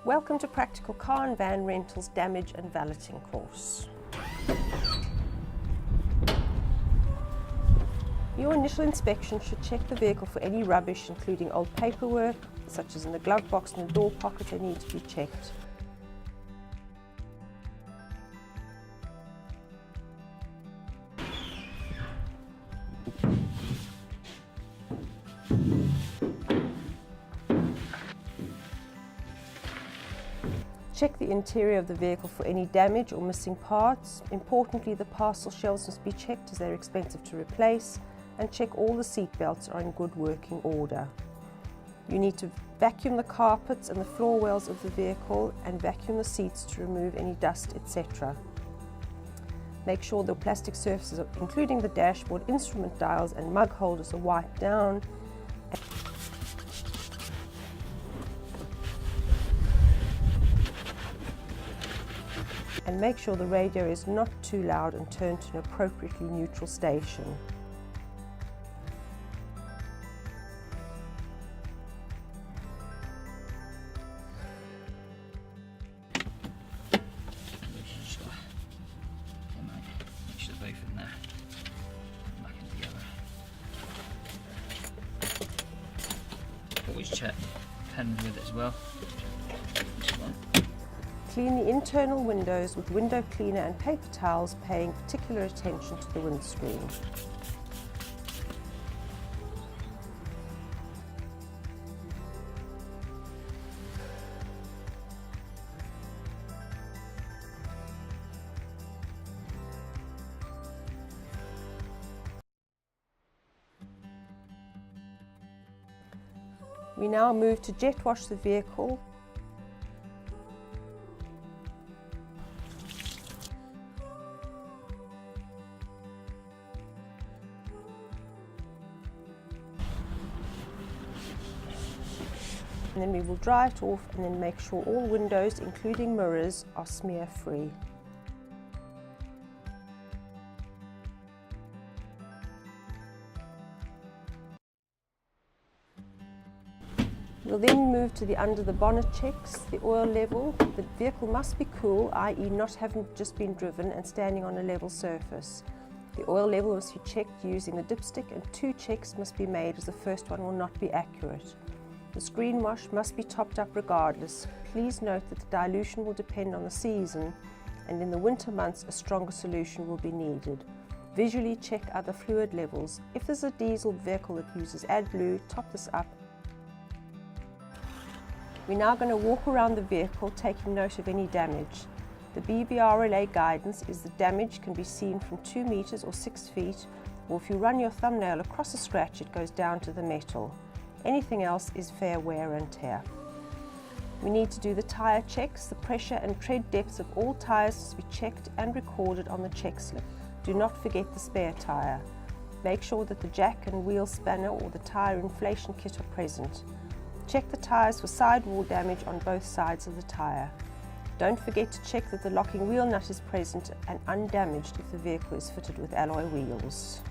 Welcome to Practical Car and Van Rentals Damage and Valeting course. Your initial inspection should check the vehicle for any rubbish, including old paperwork, such as in the glove box and the door pocket. They need to be checked. Check the interior of the vehicle for any damage or missing parts. Importantly, the parcel shelves must be checked as they're expensive to replace, and check all the seat belts are in good working order. You need to vacuum the carpets and the floor wells of the vehicle and vacuum the seats to remove any dust, etc. Make sure the plastic surfaces, including the dashboard, instrument dials and mug holders, are wiped down. And make sure the radio is not too loud and turned to an appropriately neutral station. Always check pen with it as well. Clean the internal windows with window cleaner and paper towels, paying particular attention to the windscreen. We now move to jet wash the vehicle. And then we will dry it off and then make sure all windows, including mirrors, are smear free. We'll then move to the under the bonnet checks. The oil level. The vehicle must be cool, i.e. not having just been driven and standing on a level surface. The oil level must be checked using the dipstick, and 2 checks must be made as the first one will not be accurate. The screen wash must be topped up regardless. Please note that the dilution will depend on the season, and in the winter months a stronger solution will be needed. Visually check other fluid levels. If there's a diesel vehicle that uses AdBlue, top this up. We're now going to walk around the vehicle taking note of any damage. The BVRLA guidance is that damage can be seen from 2 meters or 6 feet, or if you run your thumbnail across a scratch it goes down to the metal. Anything else is fair wear and tear. We need to do the tyre checks. The pressure and tread depths of all tyres must be checked and recorded on the check slip. Do not forget the spare tyre. Make sure that the jack and wheel spanner or the tyre inflation kit are present. Check the tyres for sidewall damage on both sides of the tyre. Don't forget to check that the locking wheel nut is present and undamaged if the vehicle is fitted with alloy wheels.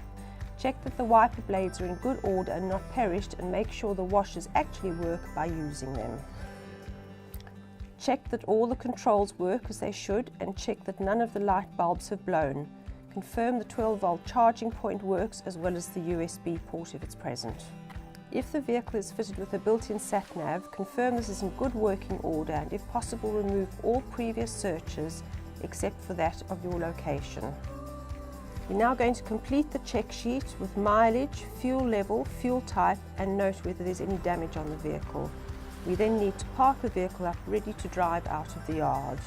Check that the wiper blades are in good order and not perished, and make sure the washers actually work by using them. Check that all the controls work as they should, and check that none of the light bulbs have blown. Confirm the 12-volt charging point works as well as the USB port if it's present. If the vehicle is fitted with a built-in sat-nav, confirm this is in good working order, and if possible remove all previous searches except for that of your location. We're now going to complete the check sheet with mileage, fuel level, fuel type, and note whether there's any damage on the vehicle. We then need to park the vehicle up ready to drive out of the yard.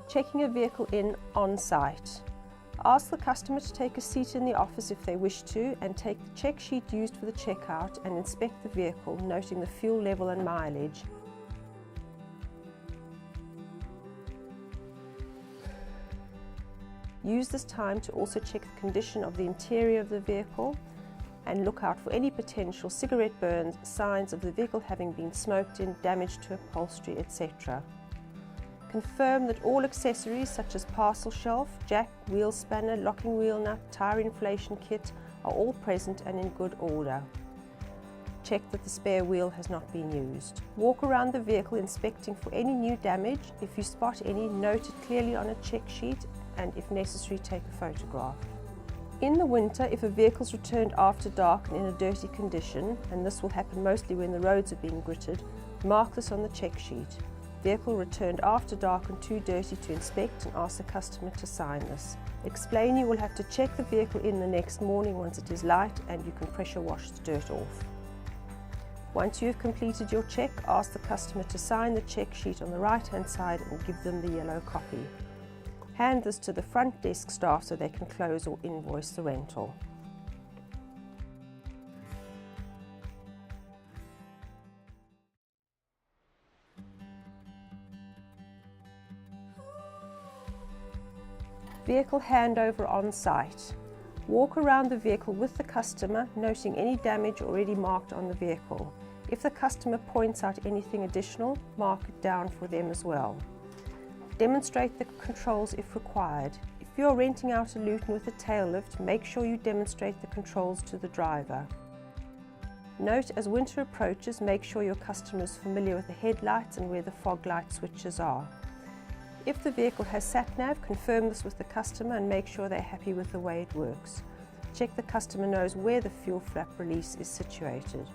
Checking a vehicle in on site. Ask the customer to take a seat in the office if they wish to, and take the check sheet used for the checkout and inspect the vehicle, noting the fuel level and mileage. Use this time to also check the condition of the interior of the vehicle and look out for any potential cigarette burns, signs of the vehicle having been smoked in, damage to upholstery, etc. Confirm that all accessories such as parcel shelf, jack, wheel spanner, locking wheel nut, tyre inflation kit are all present and in good order. Check that the spare wheel has not been used. Walk around the vehicle inspecting for any new damage. If you spot any, note it clearly on a check sheet and if necessary take a photograph. In the winter, if a vehicle is returned after dark and in a dirty condition, and this will happen mostly when the roads are being gritted, mark this on the check sheet. Vehicle returned after dark and too dirty to inspect, and ask the customer to sign this. Explain you will have to check the vehicle in the next morning once it is light and you can pressure wash the dirt off. Once you have completed your check, ask the customer to sign the check sheet on the right-hand side and give them the yellow copy. Hand this to the front desk staff so they can close or invoice the rental. Vehicle handover on site. Walk around the vehicle with the customer, noting any damage already marked on the vehicle. If the customer points out anything additional, mark it down for them as well. Demonstrate the controls if required. If you are renting out a Luton with a tail lift, make sure you demonstrate the controls to the driver. Note, as winter approaches, make sure your customer is familiar with the headlights and where the fog light switches are. If the vehicle has sat-nav, confirm this with the customer and make sure they're happy with the way it works. Check the customer knows where the fuel flap release is situated.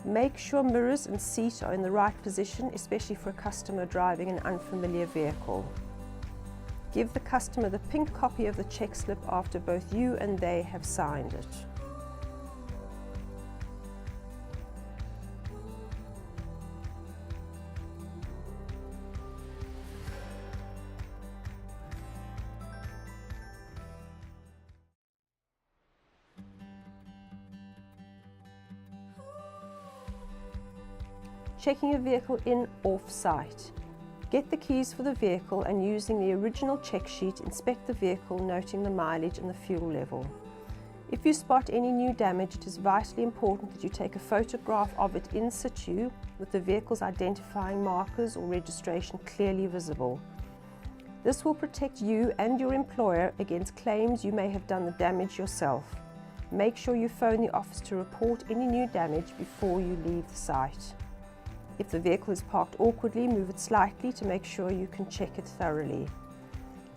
Make sure mirrors and seat are in the right position, especially for a customer driving an unfamiliar vehicle. Give the customer the pink copy of the check slip after both you and they have signed it. Checking a vehicle in off-site. Get the keys for the vehicle and using the original check sheet, inspect the vehicle, noting the mileage and the fuel level. If you spot any new damage, it is vitally important that you take a photograph of it in situ with the vehicle's identifying markers or registration clearly visible. This will protect you and your employer against claims you may have done the damage yourself. Make sure you phone the office to report any new damage before you leave the site. If the vehicle is parked awkwardly, move it slightly to make sure you can check it thoroughly.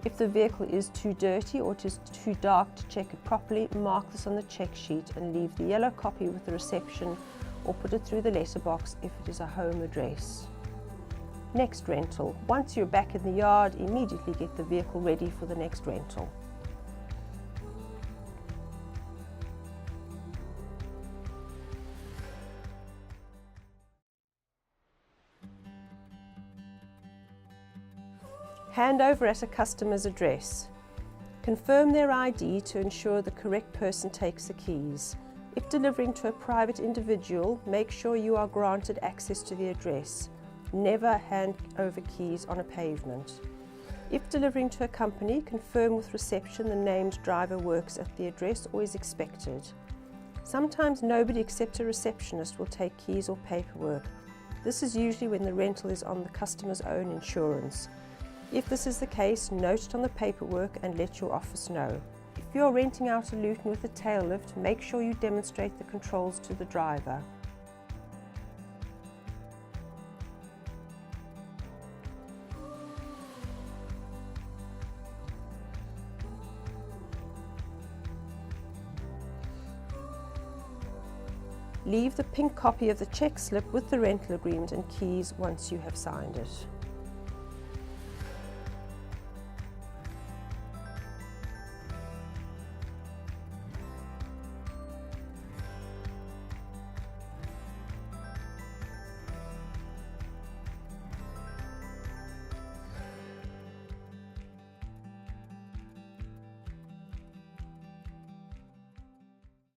If the vehicle is too dirty or it is too dark to check it properly, mark this on the check sheet and leave the yellow copy with the reception or put it through the letterbox if it is a home address. Next rental. Once you're back in the yard, immediately get the vehicle ready for the next rental. Handover at a customer's address. Confirm their ID to ensure the correct person takes the keys. If delivering to a private individual, make sure you are granted access to the address. Never hand over keys on a pavement. If delivering to a company, confirm with reception the named driver works at the address or is expected. Sometimes nobody except a receptionist will take keys or paperwork. This is usually when the rental is on the customer's own insurance. If this is the case, note it on the paperwork and let your office know. If you are renting out a Luton with a tail lift, make sure you demonstrate the controls to the driver. Leave the pink copy of the check slip with the rental agreement and keys once you have signed it.